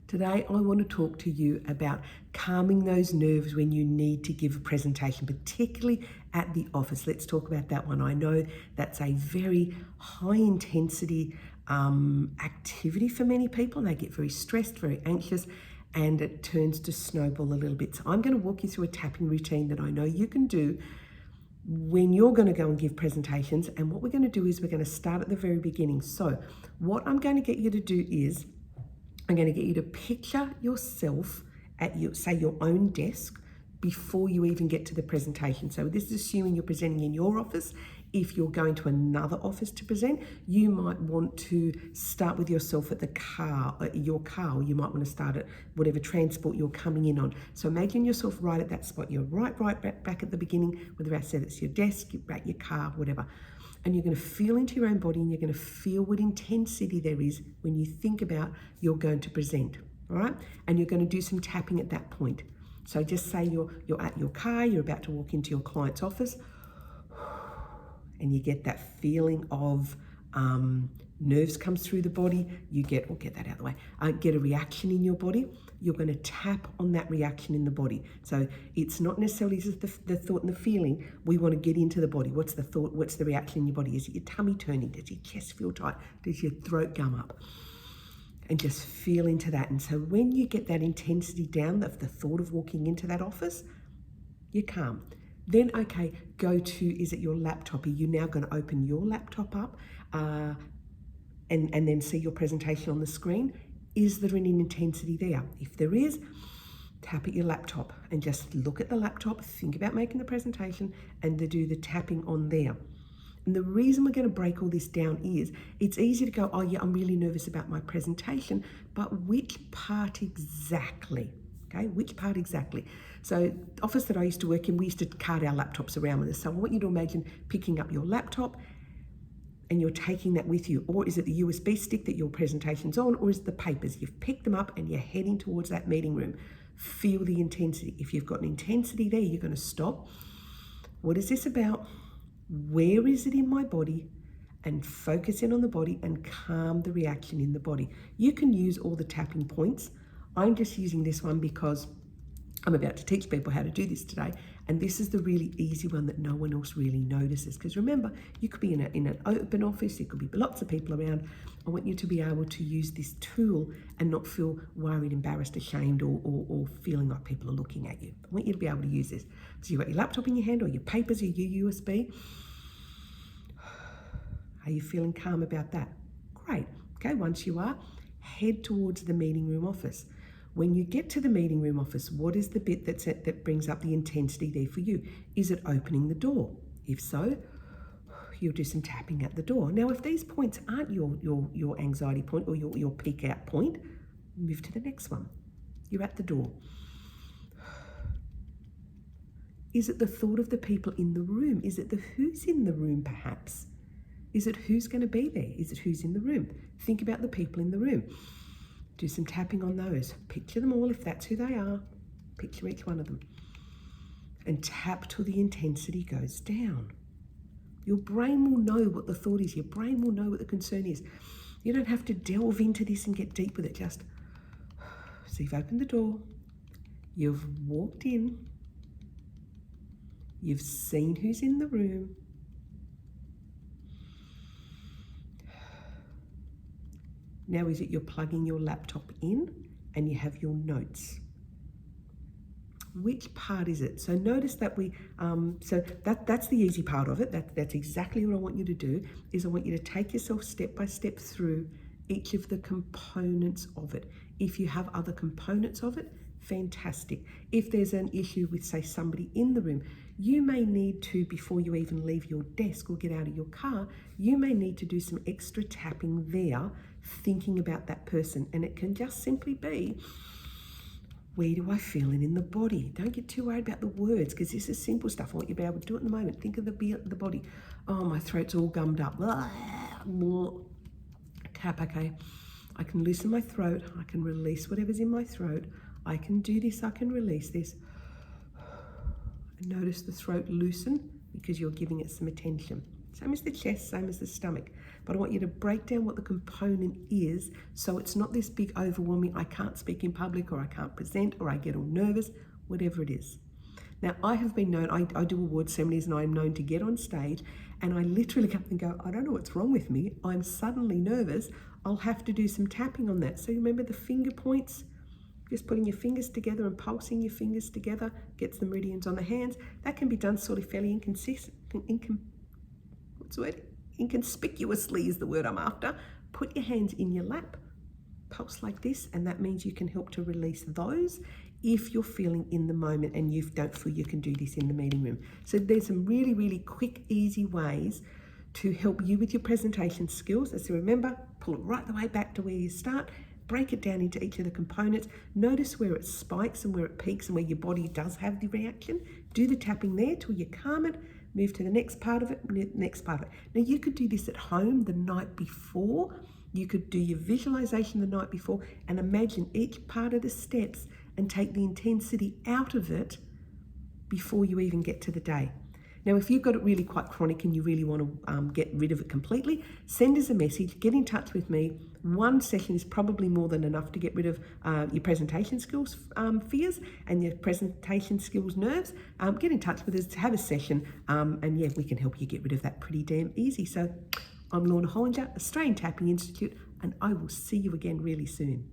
Today I want to talk to you about calming those nerves when you need to give a presentation, particularly at the office. Let's talk about that one. I know that's a very high intensity activity for many people, and they get very stressed, very anxious, and it turns to snowball a little bit. So I'm going to walk you through a tapping routine that I know you can do when you're going to go and give presentations. And what we're going to do is we're going to start at the very beginning. So what I'm going to get you to do is I'm going to get you to picture yourself at your own desk before you even get to the presentation. So this is assuming you're presenting in your office. If you're going to another office to present, you might want to start with yourself at your car, or you might want to start at whatever transport you're coming in on. So imagine yourself right at that spot. You're right back at the beginning, whether I said it's your desk, your car, whatever. And you're going to feel into your own body, and you're going to feel what intensity there is when you think about you're going to present, all right? And you're going to do some tapping at that point. So just say you're at your car, you're about to walk into your client's office, and you get that feeling of nerves comes through the body. You get that out of the way. Get a reaction in your body. You're going to tap on that reaction in the body. So it's not necessarily just the thought and the feeling. We want to get into the body. What's the thought? What's the reaction in your body? Is it your tummy turning? Does your chest feel tight? Does your throat gum up? And just feel into that. And so when you get that intensity down, of the thought of walking into that office, you're calm. Then, okay, go to, is it your laptop? Are you now going to open your laptop up and then see your presentation on the screen? Is there any intensity there? If there is, tap at your laptop and just look at the laptop, think about making the presentation, and to do the tapping on there. And the reason we're going to break all this down is it's easy to go, oh yeah, I'm really nervous about my presentation, but which part exactly? Okay, which part exactly? So the office that I used to work in, we used to cart our laptops around with us. So I want you to imagine picking up your laptop and you're taking that with you. Or is it the USB stick that your presentation's on, or is it the papers? You've picked them up and you're heading towards that meeting room. Feel the intensity. If you've got an intensity there, you're going to stop. What is this about? Where is it in my body? And focus in on the body and calm the reaction in the body. You can use all the tapping points. I'm just using this one because I'm about to teach people how to do this today. And this is the really easy one that no one else really notices. Because remember, you could be in an open office, there could be lots of people around. I want you to be able to use this tool and not feel worried, embarrassed, ashamed, or feeling like people are looking at you. I want you to be able to use this. So you've got your laptop in your hand, or your papers, or your USB. Are you feeling calm about that? Great. Okay, once you are, head towards the meeting room office. When you get to the meeting room office, what is the bit that brings up the intensity there for you? Is it opening the door? If so, you'll do some tapping at the door. Now, if these points aren't your anxiety point or your peak out point, move to the next one. You're at the door. Is it the thought of the people in the room? Is it the who's in the room, perhaps? Is it who's going to be there? Is it who's in the room? Think about the people in the room. Do some tapping on those. Picture them all if that's who they are. Picture each one of them. And tap till the intensity goes down. Your brain will know what the thought is. Your brain will know what the concern is. You don't have to delve into this and get deep with it. Just, so you've opened the door. You've walked in. You've seen who's in the room. Now, is it you're plugging your laptop in and you have your notes? Which part is it? So notice that that's the easy part of it. That's exactly what I want you to do, is I want you to take yourself step by step through each of the components of it. If you have other components of it, fantastic. If there's an issue with, say, somebody in the room, you may need to, before you even leave your desk or get out of your car, you may need to do some extra tapping there, thinking about that person. And it can just simply be, where do I feel it in the body? Don't get too worried about the words, because this is simple stuff. I want you to be able to do it in the moment. Think of the body. Oh, my throat's all gummed up. Tap, okay. I can loosen my throat. I can release whatever's in my throat. I can do this. I can release this. Notice the throat loosen because you're giving it some attention. Same as the chest, same as the stomach. But I want you to break down what the component is so it's not this big overwhelming, I can't speak in public or I can't present or I get all nervous, whatever it is. Now, I have been known, I do award ceremonies and I'm known to get on stage and I literally come and go, I don't know what's wrong with me. I'm suddenly nervous. I'll have to do some tapping on that. So remember the finger points? Just putting your fingers together and pulsing your fingers together gets the meridians on the hands. That can be done sort of fairly inconspicuously is the word I'm after. Put your hands in your lap, pulse like this, and that means you can help to release those if you're feeling in the moment and you don't feel you can do this in the meeting room. So there's some really, really quick, easy ways to help you with your presentation skills. So remember, pull it right the way back to where you start, break it down into each of the components, notice where it spikes and where it peaks and where your body does have the reaction. Do the tapping there till you calm it, move to the next part of it, next part of it. Now you could do this at home the night before. You could do your visualization the night before and imagine each part of the steps and take the intensity out of it before you even get to the day. Now, if you've got it really quite chronic and you really want to get rid of it completely, send us a message, get in touch with me. One session is probably more than enough to get rid of your presentation skills fears and your presentation skills nerves. Get in touch with us, have a session, and yeah, we can help you get rid of that pretty damn easy. So I'm Lorna Hollinger, Australian Tapping Institute, and I will see you again really soon.